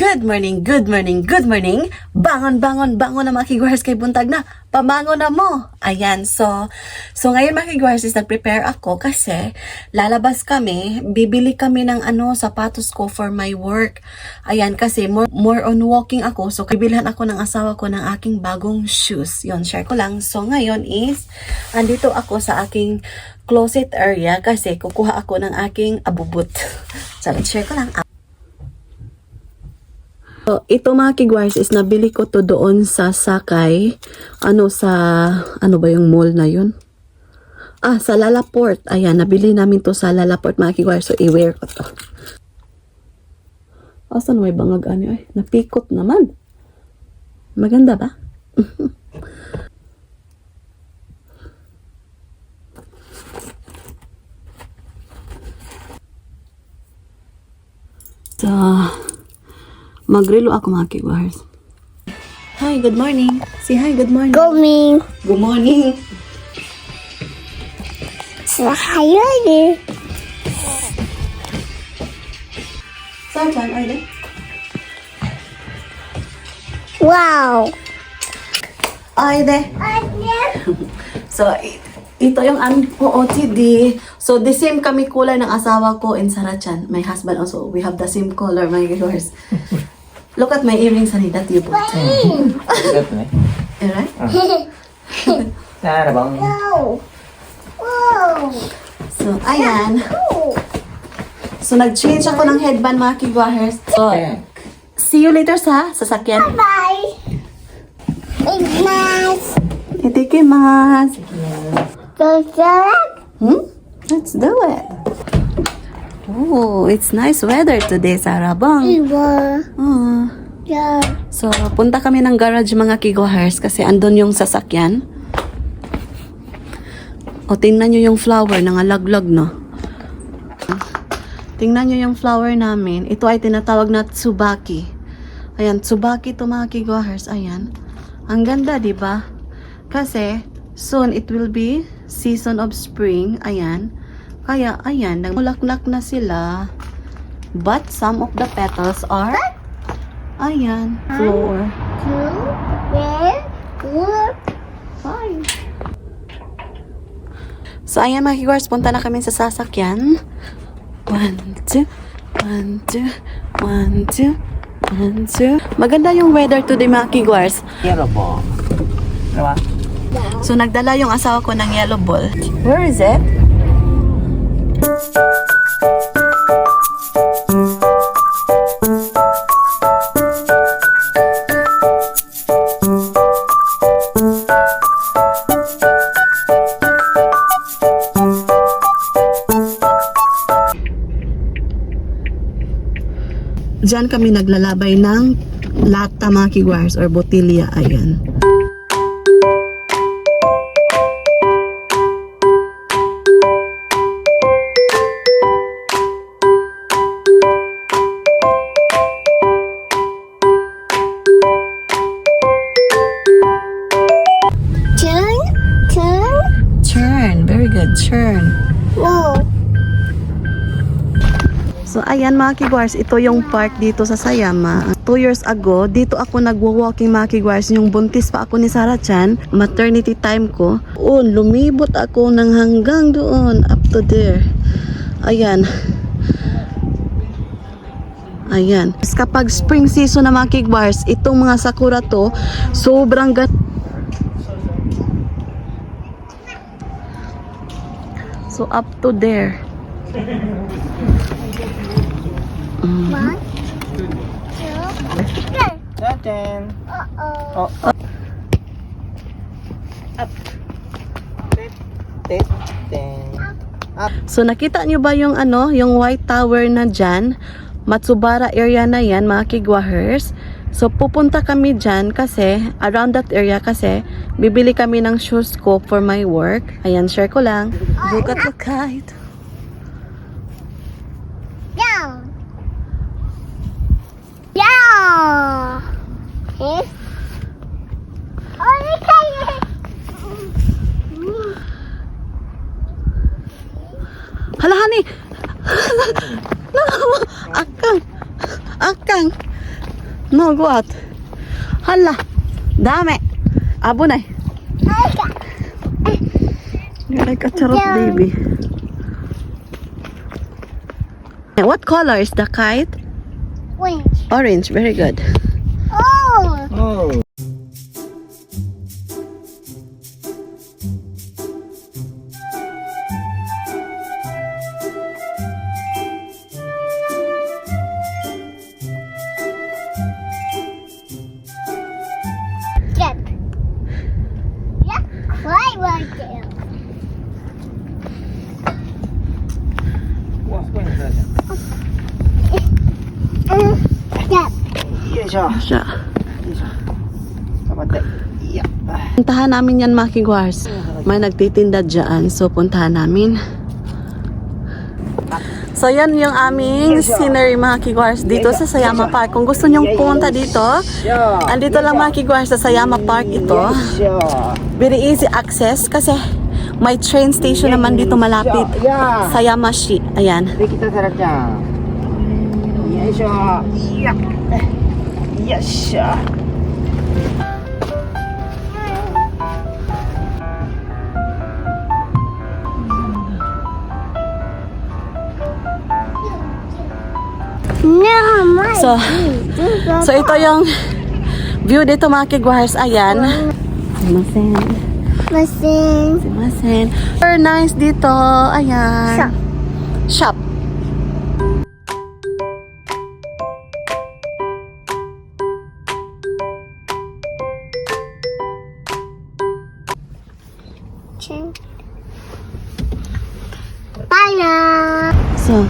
Good morning, good morning, good morning. Bangon, bangon, bangon na mga kiguars kay buntag na. Pamangon na mo. Ayan, so ngayon mga kiguars is nag-prepare ako kasi lalabas kami, bibili kami ng sapatos ko for my work. Ayan, kasi more on walking ako. So bibilhan ako ng asawa ko ng aking bagong shoes. Yon, share ko lang. So ngayon is andito ako sa aking closet area kasi kukuha ako ng aking abubot. So share ko lang. So, ito mga kiguars is nabili ko to doon sa Sakay. Ano ba yung mall na yun? Sa Lalaport. Ayan, nabili namin to sa Lalaport mga kiguars. So, i-wear ko to. Asan may bangag Ay, napikot naman. Maganda ba? So, magrelo ako mga kiguars. Hi, good morning. Say hi, good morning. Good morning. So, hi, Saan are they? wow. Ay, de. So, ito yung OOTD. So, the same kami kulay ng asawa ko in Sarachan. My husband also. We have the same color, my viewers. Look at my earrings, honey, that you bought. Alright? Bang. Wow. Wow. So, ayan. So, nag-change ako ng headband, mga kiguahers. So, see you later sa sasakyan. Bye. It's nice. Itikimasu. So, Let's do it. Oh, it's nice weather today, Sarabang. Oh. yeah. So, punta kami ng garage mga kiguahers kasi andun yung sasakyan. O, tingnan nyo yung flower, nangalaglag no. Tingnan nyo yung flower namin. Ito ay tinatawag na Tsubaki. Ayan, Tsubaki to mga kiguahers. Ayan. Ang ganda, di ba? Kasi, soon it will be season of spring. Ayan. Kaya, ayan, nagmulaklak na sila. But some of the petals are, ayan, floor. 2, 3, 4. So, ayan mga kiguars, punta na kami sa sasakyan. 1, 2, 1, 2, 1, 2, 1, 2. Maganda yung weather today mga kiguars. Yellow ball. Diba? So, nagdala yung asawa ko ng yellow ball. Where is it? Diyan kami naglalabay ng lata mga kiguars or botilya. Ayan. Churn. Very good. Churn. No. So, ayan mga kiguars, ito yung park dito sa Sayama. 2 years ago, dito ako nagwo-walking mga kiguars. Yung buntis pa ako ni Sarah Chan, maternity time ko. Lumibot ako ng hanggang doon, up to there. Ayan. Ayan. Kapag spring season na mga kiguars, itong mga sakura to, sobrang So, up to there. 1, 2, 3. Natin. Uh-oh. Oh. Up. Tip. Up. So nakita nyo ba yung yung white tower na dyan? Matsubara area na yan mga kiguahers. So pupunta kami dyan kasi around that area kasi bibili kami ng shoes ko for my work. Ayan, share ko lang. Look at the kite. Down. Yeah. Okay. Okay. Hala, honey. Akang. No, go out. Hala. Dami. Abunay. You're like a charot baby. What color is the kite? Wait. Orange. Very good. Oh. Oh. Check. Yeah. Why right there? Wah, spring saja. Check. Iya, siya. Siya. Kapatid. Iya. Puntahan namin yan, Maki Guars. May nagtitinda dyan. So, puntahan namin. So, yan yung aming scenery, mga Kiguars, dito sa Sayama Park. Kung gusto nyong pumunta dito, andito lang, mga Kiguars, sa Sayama Park ito. Siya. Very easy access kasi may train station naman dito malapit. Iya. Sayamashi. Ayan. Jadi kita syaratnya. Iya, siya. Iya. Iya, siya. No, my. So ito yung view dito, mga Kiguars. Ayan. Simasen. Mesin. Simasen. Very nice dito. Ayan. Shop. Bye. So,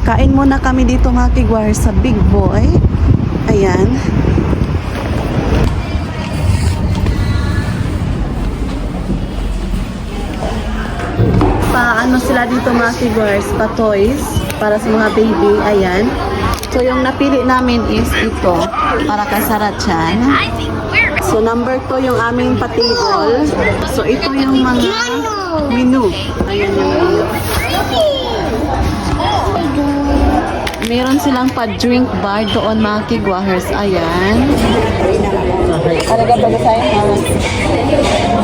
kain muna kami dito, mga Kiguars, sa Big Boy. Ayan. Paano sila dito, mga Kiguars? Pa-toys para sa mga baby. Ayan. So, yung napili namin is ito para kay Sarachan. So, number 2 yung aming pa-table. So, ito yung mga menu. Ayan yung menu. Meron silang pa-drink bar doon, mga Kiguahers. Ayan.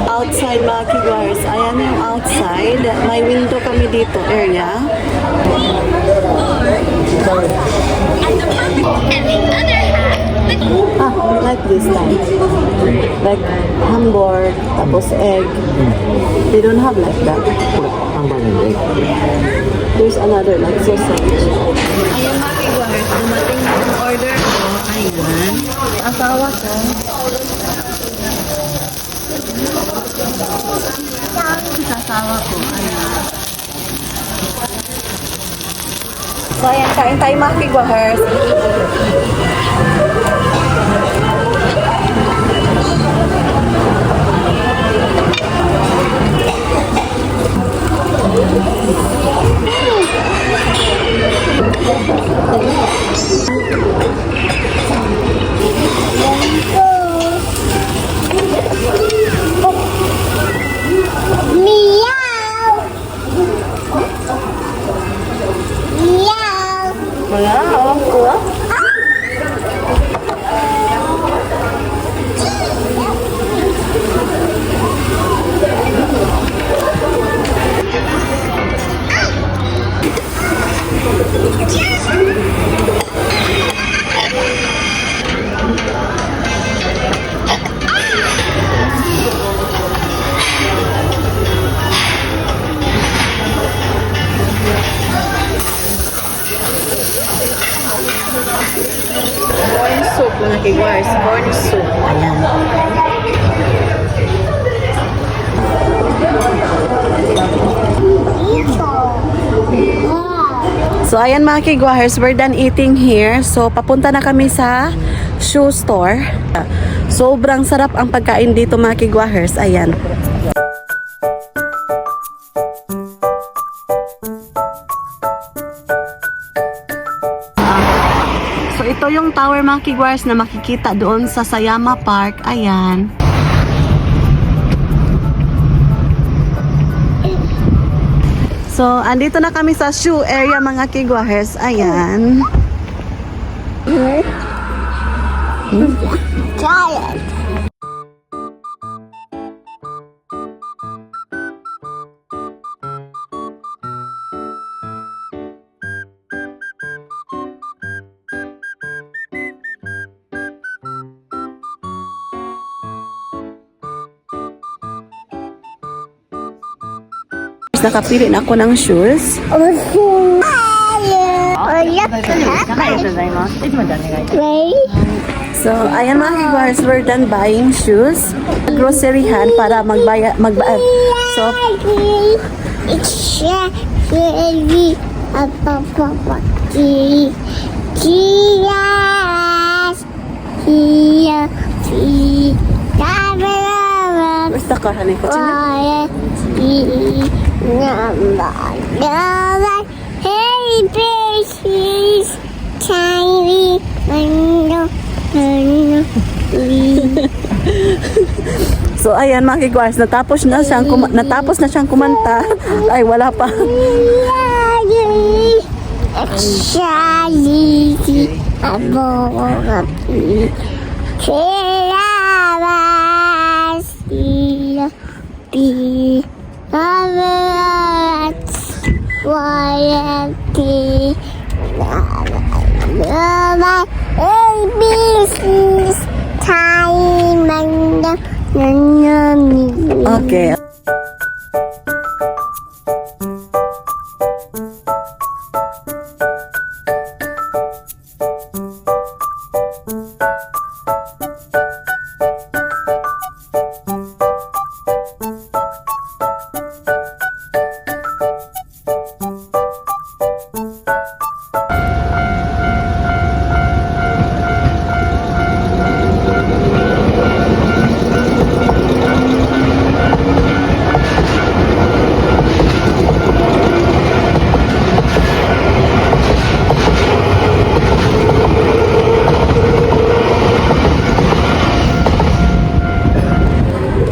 Outside, mga Kiguahers. Ayan yung outside. May window kami dito, area. Like this time. Like hamburg, tapos egg. They don't have like that. There's another like sausage. Ayan, mga Kiguahers. Dumating na yung order ko. Ayan. Asawa ko. Asawa ko. Ayan. So, ayan. Kain tayo, mga Kiguahers. Meow. Meow. Wala, oh. Kuha. Corn soup, mga Kiguahers. Corn soup. Ayan. So, ayan, mga Kiguahers, we're done eating here. So, papunta na kami sa shoe store. Sobrang sarap ang pagkain dito, mga Kiguahers. Ayan. So, ito yung tower, mga Kiguahers, na makikita doon sa Sayama Park. Ayan. So, andito na kami sa shoe area, mga Kiguahers. Ayan. Giant. Nakapili na ako ng shoes. Ocean. Ray. So, ayan mga kigwars, we're done buying shoes. Groceryhan para so, It's Sherry. Papa. Cheers. where's the car, honey? What's in Hey, precious, tiny, So, ayan mga kigwars, natapos na siyang kumanta. Ay, wala pa. Actually, Okay.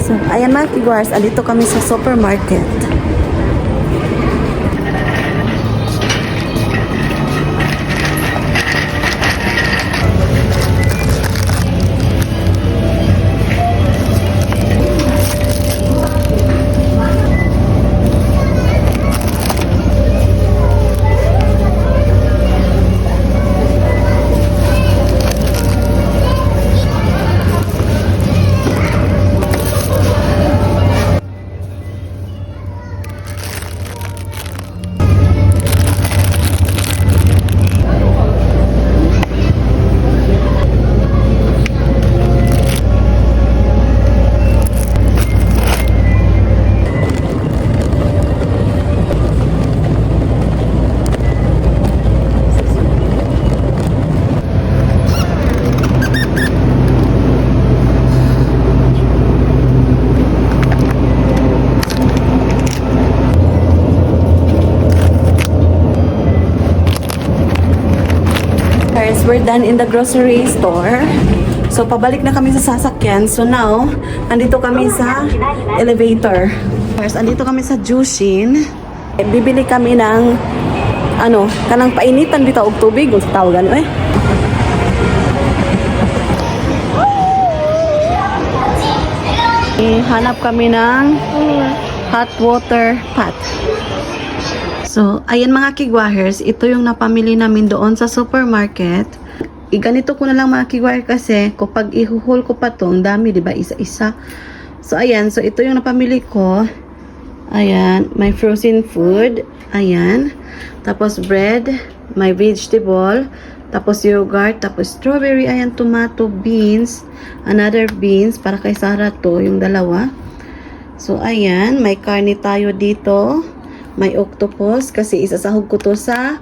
So, ayan mga kigwars, andito kami sa supermarket. Guys, we're done in the grocery store. So, pabalik na kami sa sasakyan. So, now, andito kami sa elevator. Guys, andito kami sa Jushin. Bibili kami ng, kanang painitan dito og tubig. Kung tawagan, hanap kami ng hot water pot. So, ayan mga kigwahers, ito yung napamili namin doon sa supermarket. Ganito ko na lang mga kigwaher kasi kapag ihuhol ko pa to, ang dami, diba? Isa-isa. So, ayan. So, ito yung napamili ko. Ayan. May frozen food. Ayan. Tapos bread. May vegetable. Tapos yogurt. Tapos strawberry. Ayan. Tomato. Beans. Another beans. Para kay Sarah to. Yung dalawa. So, ayan. May karne tayo dito. May octopus kasi isasahog ko to sa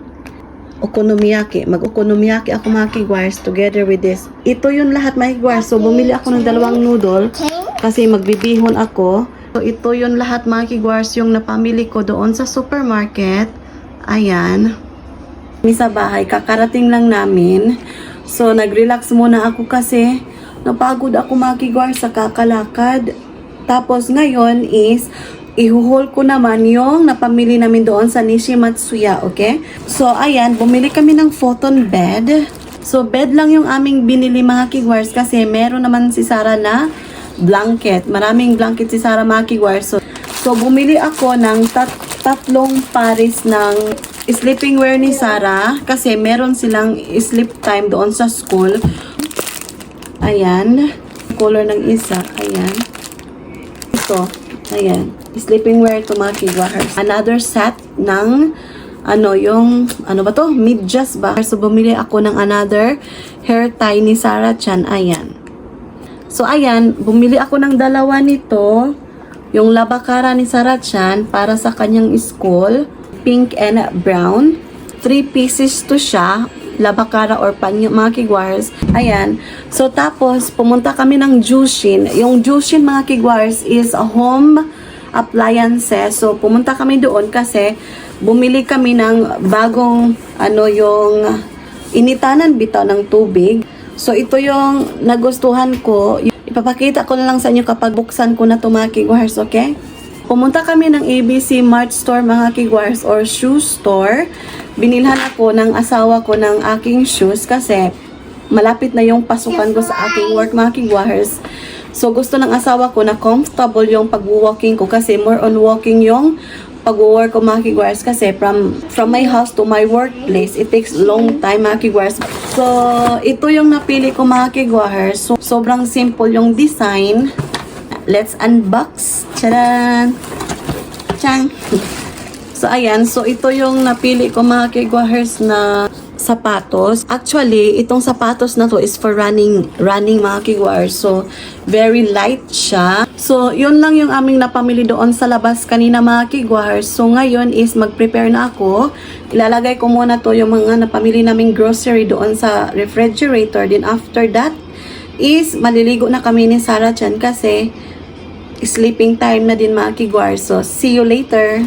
okonomiyaki. Mag-okonomiyaki ako mga kigwars together with this. Ito yung lahat mga kigwars. So, bumili ako ng 2 noodle kasi magbibihon ako. So, ito yung lahat mga kigwars yung napamili ko doon sa supermarket. Ayan. Sa bahay, kakarating lang namin. So, nag-relax muna ako kasi napagod ako mga kigwars sa kakalakad. Tapos, ngayon is ihuhol ko naman yung napamili namin doon sa Nishi Matsuya, okay? So, ayan, bumili kami ng futon bed. So, bed lang yung aming binili mga kigwars kasi meron naman si Sarah na blanket. Maraming blanket si Sarah mga kigwars. So bumili ako ng tatlong pares ng sleeping wear ni Sarah kasi meron silang sleep time doon sa school. Ayan. Color ng isa. Ayan. Ito. Ayan. Sleeping wear to mga kigwars. Another set ng medyas ba? So, bumili ako ng another hair tie ni Sarah Chan. Ayan. So, ayan. Bumili ako ng dalawa nito. Yung labakara ni Sarah Chan para sa kanyang school. Pink and brown. 3 pieces to siya. Labakara or panyo, mga kigwars. Ayan. So, tapos, pumunta kami ng Jushin. Yung Jushin, mga kigwars, is a home appliances. So, pumunta kami doon kasi bumili kami ng bagong yung initanan bitaw ng tubig. So ito yung nagustuhan ko. Ipapakita ko na lang sa inyo kapag buksan ko na ito mga kigwars, okay? Pumunta kami ng ABC Mart Store mga kigwars or shoe store. Binilhan ako ng asawa ko ng aking shoes kasi malapit na yung pasukan ko sa aking work mga kigwars. So gusto ng asawa ko na comfortable yung pag-walking ko kasi more on walking yung pag-work ko mga kigwars kasi from my house to my workplace, it takes long time mga kigwars. So, ito yung napili ko mga kigwars. So, sobrang simple yung design. Let's unbox. Tcharan! Tchang! So, ayan. So, ito yung napili ko mga kigwars na sapatos. Actually, itong sapatos na to is for running mga kigwars. So, very light siya. So, yun lang yung aming napamili doon sa labas kanina mga kigwars. So, ngayon is mag-prepare na ako. Ilalagay ko muna to yung mga napamili naming grocery doon sa refrigerator. Then, after that is maliligo na kami ni Sarah Chan kasi sleeping time na din mga kigwars. So, see you later.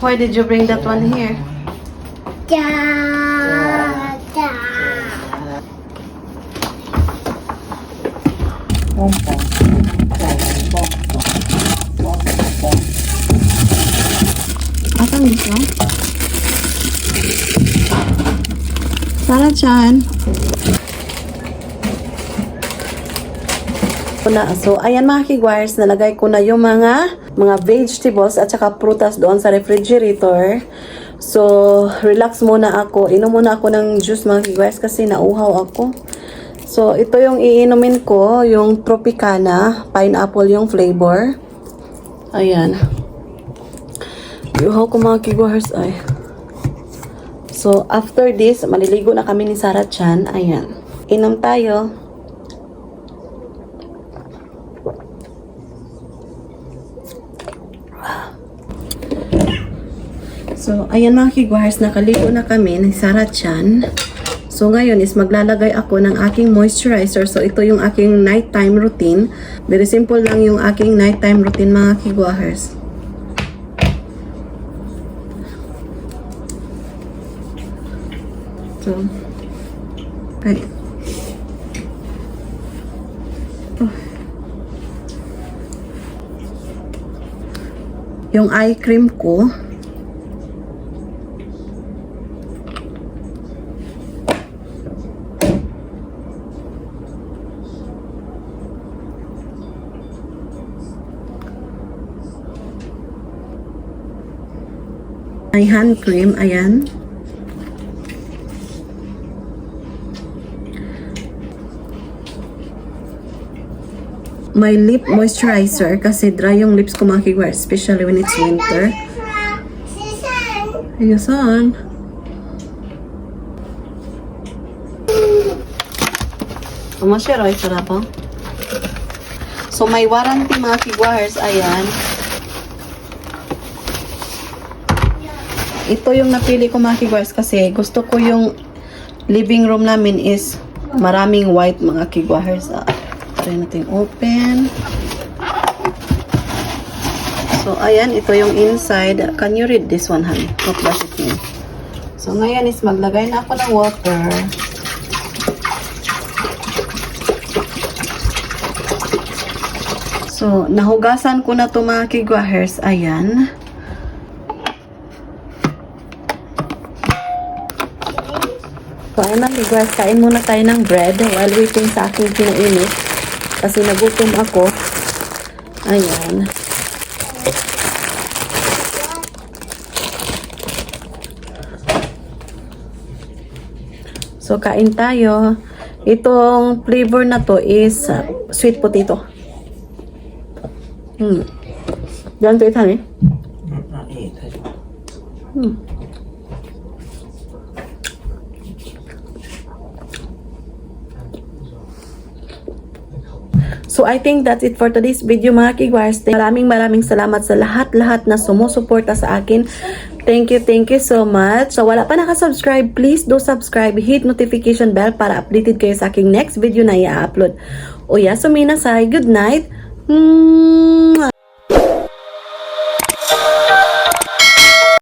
Why did you bring that one here? Da, da. Asan dito? Sarah Chan. So, ayan mga kigwars, nalagay ko na yung mga vegetables at saka prutas doon sa refrigerator. So, relax muna ako. Inom muna ako ng juice mga kigwars kasi nauhaw ako. So, ito yung iinumin ko, yung Tropicana, pineapple yung flavor. Ayan. Iuhaw ko mga kigwars ay. So, after this, maliligo na kami ni Sarah Chan. Ayan. Inom tayo. So, ayan mga kigwars, nakaligo na kami ni Sarah Chan. So, ngayon is maglalagay ako ng aking moisturizer. So, ito yung aking nighttime routine. Very simple lang yung aking nighttime routine mga kigwars. So, right. Yung eye cream ko, my hand cream, ayan. My lip moisturizer kasi dry yung lips ko mga kigwars, especially when it's winter. Ayun, saan? Masira ay sarap po. So, may warranty mga kigwars, ayan. Ito yung napili ko mga kigwars kasi gusto ko yung living room namin is maraming white mga kigwars. try natin open. So, ayan, ito yung inside. Can you read this one, honey? What does it mean? So, ngayon is maglagay na ako ng water. So, nahugasan ko na ito mga kigwahers. Ayan. So, ayan mga kigwahers. Kain muna tayo ng bread while waiting sa aking kinainit. Kasi nagutom ako. Ayan. So, kain tayo. Itong flavor na to is sweet potato. Yan to ito, eh. あ、いい、大丈夫。 So, I think that's it for today's video mga kigwars. Maraming salamat sa lahat-lahat na sumusuporta sa akin. Thank you so much. So, wala pa nakasubscribe, please do subscribe. Hit notification bell para updated kayo sa aking next video na i-upload. Oya, suminasay. Good night.